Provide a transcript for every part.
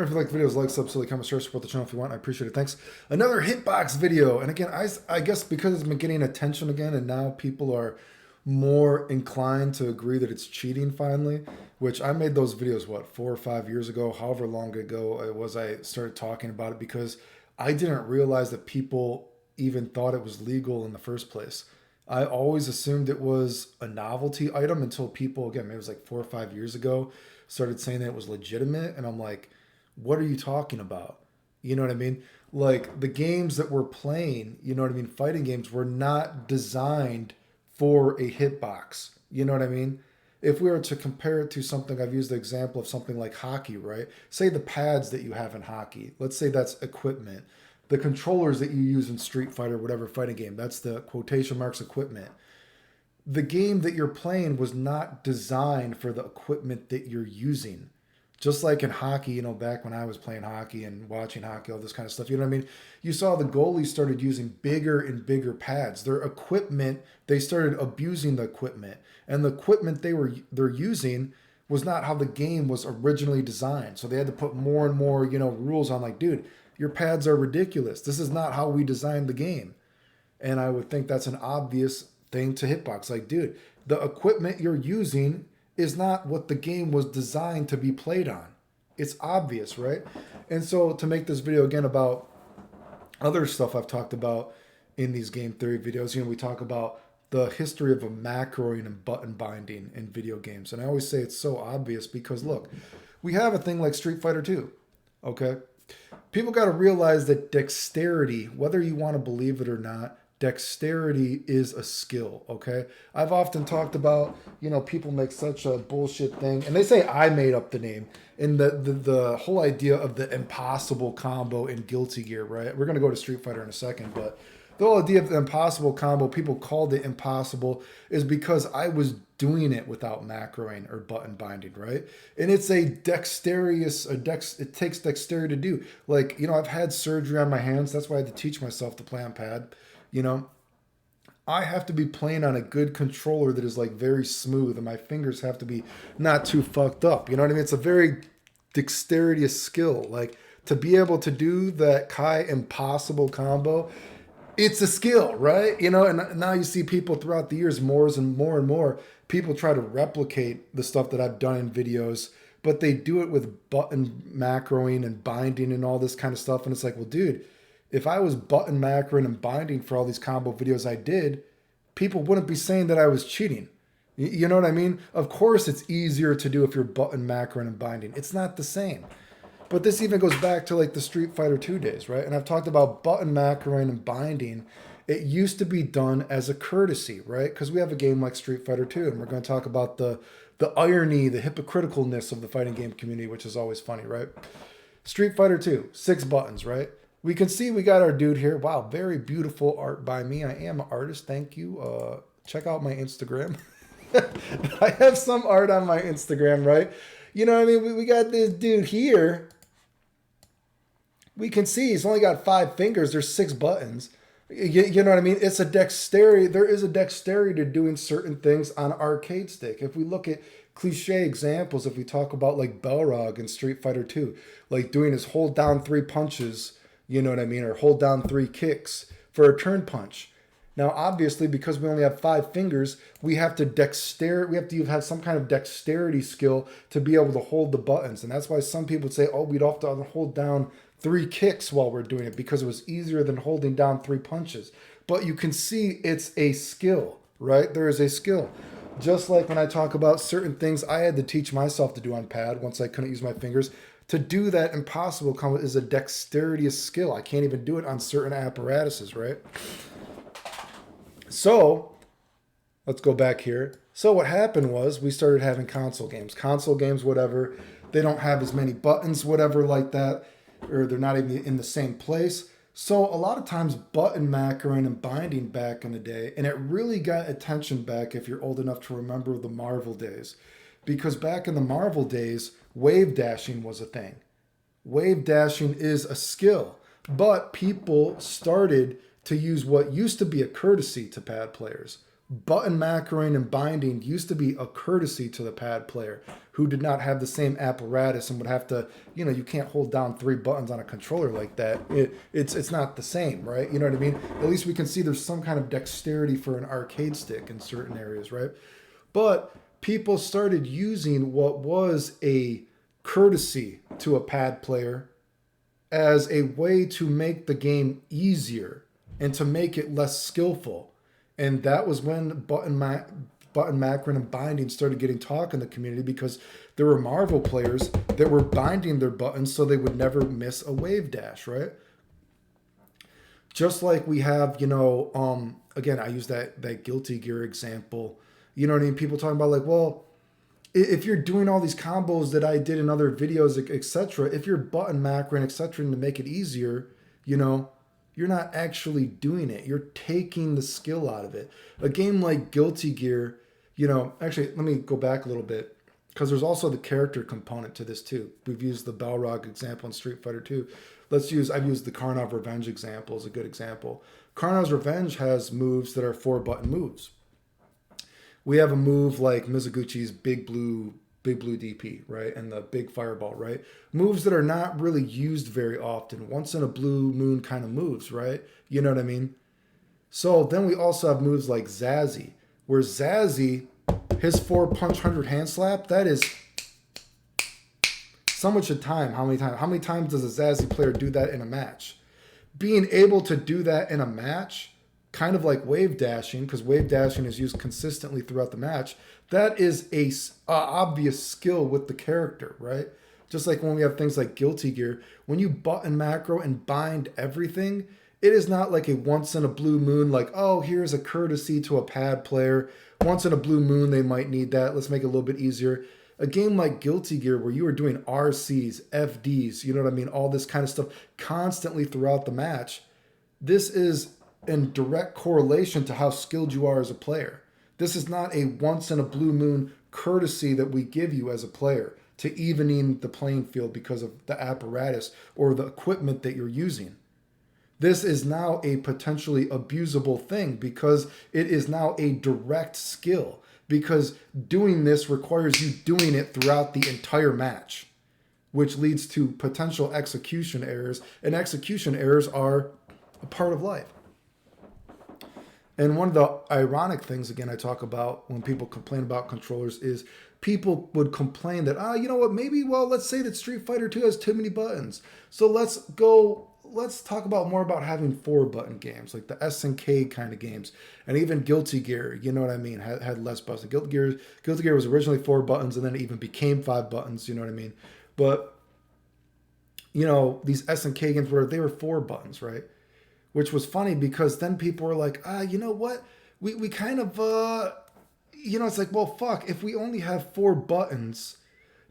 Remember, if you like the videos, like, sub, silly, comment, share, support the channel if you want. I appreciate it. Thanks. Another Hitbox video. And again, I guess because it's been getting attention again and now people are more inclined to agree that it's cheating finally, which I made those videos, what, 4 or 5 years ago, however long ago it was I started talking about it, because I didn't realize that people even thought it was legal in the first place. I always assumed it was a novelty item until people, again, maybe it was like 4 or 5 years ago, started saying that it was legitimate. And I'm like, what are you talking about? You know what I mean? Like the games that we're playing, you know what I mean? Fighting games were not designed for a hitbox. You know what I mean? If we were to compare it to something, I've used the example of something like hockey, right? Say the pads that you have in hockey, let's say that's equipment. The controllers that you use in Street Fighter, whatever fighting game, that's the quotation marks equipment. The game that you're playing was not designed for the equipment that you're using. Just like in hockey, you know, back when I was playing hockey and watching hockey, all this kind of stuff, you know what I mean? You saw the goalies started using bigger and bigger pads. Their equipment, they started abusing the equipment. And the equipment they're using was not how the game was originally designed. So they had to put more and more, you know, rules on, like, dude, your pads are ridiculous. This is not how we designed the game. And I would think that's an obvious thing to hitbox. Like, dude, the equipment you're using is not what the game was designed to be played on. It's obvious, right? And so to make this video again about other stuff I've talked about in these game theory videos, you know, we talk about the history of a macroing and button binding in video games. And I always say it's so obvious because, look, we have a thing like Street Fighter 2, okay? People got to realize that dexterity, whether you want to believe it or not, dexterity is a skill, okay? I've often talked about, you know, people make such a bullshit thing, and they say I made up the name, and the whole idea of the impossible combo in Guilty Gear, right? We're going to go to Street Fighter in a second, but the whole idea of the impossible combo, people called it impossible, is because I was doing it without macroing or button binding, right? And it's a dexterous, it takes dexterity to do. Like, you know, I've had surgery on my hands. That's why I had to teach myself to play on pad. You know, I have to be playing on a good controller that is like very smooth, and my fingers have to be not too fucked up. You know what I mean? It's a very dexterous skill. Like, to be able to do that Kai impossible combo, it's a skill, right? You know, and now you see people throughout the years, more and more, people try to replicate the stuff that I've done in videos, but they do it with button macroing and binding and all this kind of stuff. And it's like, well, dude, if I was button macroing and binding for all these combo videos I did, people wouldn't be saying that I was cheating. You know what I mean? Of course, it's easier to do if you're button macroing and binding. It's not the same. But this even goes back to like the Street Fighter 2 days, right? And I've talked about button macroing and binding. It used to be done as a courtesy, right? Because we have a game like Street Fighter 2, and we're going to talk about the irony, the hypocriticalness of the fighting game community, which is always funny, right? Street Fighter 2, 6 buttons, right? We can see we got our dude here. Wow, very beautiful art by me. I am an artist. Thank you. Check out my Instagram. I have some art on my Instagram, right? You know what I mean? We got this dude here. We can see he's only got 5 fingers. There's 6 buttons. You know what I mean? It's a dexterity. There is a dexterity to doing certain things on arcade stick. If we look at cliche examples, if we talk about like Balrog in Street Fighter 2, like doing his hold down 3 punches, you know what I mean? Or hold down 3 kicks for a turn punch. Now, obviously, because we only have 5 fingers, we have to have some kind of dexterity skill to be able to hold the buttons. And that's why some people would say, oh, we'd have to hold down 3 kicks while we're doing it because it was easier than holding down 3 punches. But you can see it's a skill, right? There is a skill. Just like when I talk about certain things I had to teach myself to do on pad once I couldn't use my fingers. To do that impossible combo is a dexterity skill. I can't even do it on certain apparatuses, right? So, let's go back here. So what happened was we started having console games. Console games, whatever, they don't have as many buttons, whatever like that, or they're not even in the same place. So a lot of times button macroing and binding back in the day, and it really got attention back if you're old enough to remember the Marvel days. Because back in the Marvel days, wave dashing was a thing. Wave dashing is a skill, but people started to use what used to be a courtesy to pad players, button macroing and binding used to be a courtesy to the pad player who did not have the same apparatus and would have to, you can't hold down 3 buttons on a controller like that. It's not the same, right? You know what I mean? At least we can see there's some kind of dexterity for an arcade stick in certain areas, right? But people started using what was a courtesy to a pad player as a way to make the game easier and to make it less skillful. And that was when button macroing and binding started getting talk in the community, because there were Marvel players that were binding their buttons so they would never miss a wave dash, right? Just like we have, again, I use that Guilty Gear example. You know what I mean? People talking about like, well, if you're doing all these combos that I did in other videos, etc., if you're button macroing, etc., to make it easier, you're not actually doing it. You're taking the skill out of it. A game like Guilty Gear, actually, let me go back a little bit, because there's also the character component to this too. We've used the Balrog example in Street Fighter 2. I've used the Karnov Revenge example as a good example. Karnov's Revenge has moves that are 4-button moves. We have a move like Mizuguchi's Big Blue DP, right? And the Big Fireball, right? Moves that are not really used very often. Once in a blue moon kind of moves, right? You know what I mean? So then we also have moves like Zazzy, where Zazzy, his 4-punch 100 hand slap, that is so much of time. How many times does a Zazzy player do that in a match? Being able to do that in a match, kind of like wave dashing, because wave dashing is used consistently throughout the match, that is a obvious skill with the character, right? Just like when we have things like Guilty Gear, when you button macro and bind everything, it is not like a once in a blue moon, like, oh, here's a courtesy to a pad player. Once in a blue moon, they might need that. Let's make it a little bit easier. A game like Guilty Gear, where you are doing RCs, FDs, you know what I mean? All this kind of stuff constantly throughout the match. This is in direct correlation to how skilled you are as a player. This is not a once in a blue moon courtesy that we give you as a player to evening the playing field because of the apparatus or the equipment that you're using. This is now a potentially abusable thing because it is now a direct skill, because doing this requires you doing it throughout the entire match, which leads to potential execution errors, and execution errors are a part of life. And one of the ironic things, again, I talk about when people complain about controllers is people would complain that, you know what, let's say that Street Fighter 2 has too many buttons. So let's talk about more about having 4-button games, like the SNK kind of games. And even Guilty Gear, you know what I mean, had less buttons. Guilty Gear was originally 4 buttons, and then it even became 5 buttons, you know what I mean? But, these SNK games they were 4 buttons, right? Which was funny because then people were like, you know what? We kind of, it's like, well, fuck, if we only have 4 buttons,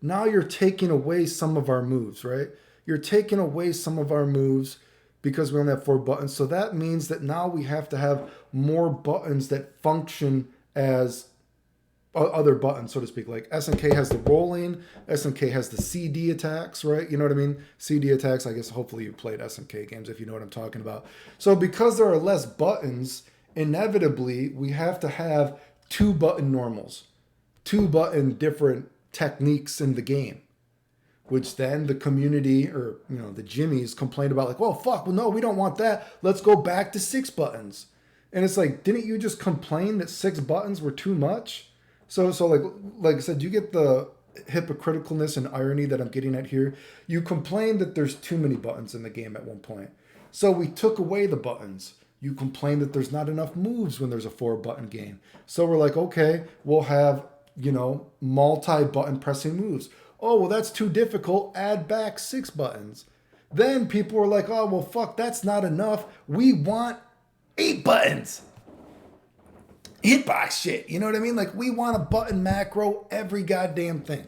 now you're taking away some of our moves, right? You're taking away some of our moves because we only have 4 buttons. So that means that now we have to have more buttons that function as other buttons, so to speak. Like SNK has the rolling, SNK has the CD attacks, right? You know what I mean? CD attacks, I guess hopefully you played SNK games if you know what I'm talking about. So because there are less buttons, inevitably we have to have 2-button normals, 2-button different techniques in the game, which then the community or, the Jimmies complained about, like, well, fuck, well, no, we don't want that. Let's go back to 6 buttons. And it's like, didn't you just complain that 6 buttons were too much? So like I said, do you get the hypocriticalness and irony that I'm getting at here? You complain that there's too many buttons in the game at one point. So we took away the buttons. You complain that there's not enough moves when there's a 4-button game. So we're like, okay, we'll have, multi-button pressing moves. Oh, well, that's too difficult. Add back 6 buttons. Then people were like, oh, well, fuck, that's not enough. We want 8 buttons. Hitbox shit, you know what I mean? Like, we want a button macro every goddamn thing.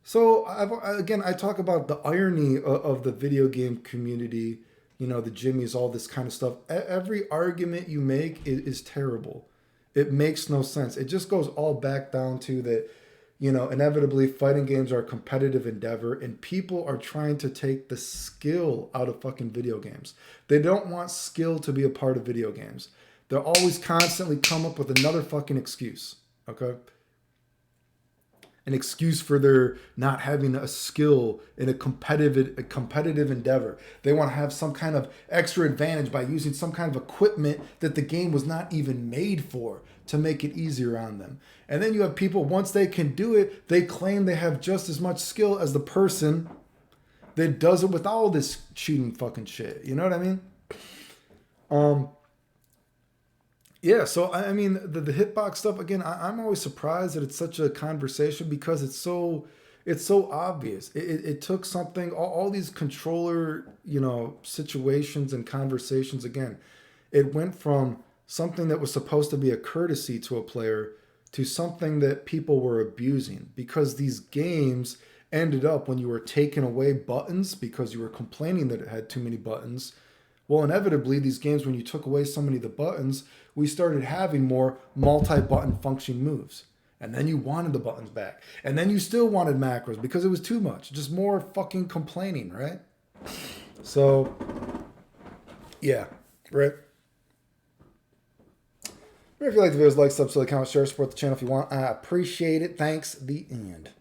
So, I talk about the irony of the video game community, the Jimmies, all this kind of stuff. Every argument you make is terrible. It makes no sense. It just goes all back down to that, inevitably fighting games are a competitive endeavor, and people are trying to take the skill out of fucking video games. They don't want skill to be a part of video games. They'll always constantly come up with another fucking excuse. Okay? An excuse for their not having a skill in a competitive endeavor. They want to have some kind of extra advantage by using some kind of equipment that the game was not even made for to make it easier on them. And then you have people, once they can do it, they claim they have just as much skill as the person that does it with all this cheating fucking shit. You know what I mean? Yeah, so I mean the hitbox stuff again. I'm always surprised that it's such a conversation because it's so obvious. It took something, all these controller situations and conversations. Again, it went from something that was supposed to be a courtesy to a player to something that people were abusing because these games ended up when you were taking away buttons because you were complaining that it had too many buttons. Well, inevitably, these games, when you took away so many of the buttons, we started having more multi-button function moves. And then you wanted the buttons back. And then you still wanted macros because it was too much. Just more fucking complaining, right? So, yeah, right? If you like the videos, like, subscribe, comment, share, support the channel if you want. I appreciate it. Thanks. The end.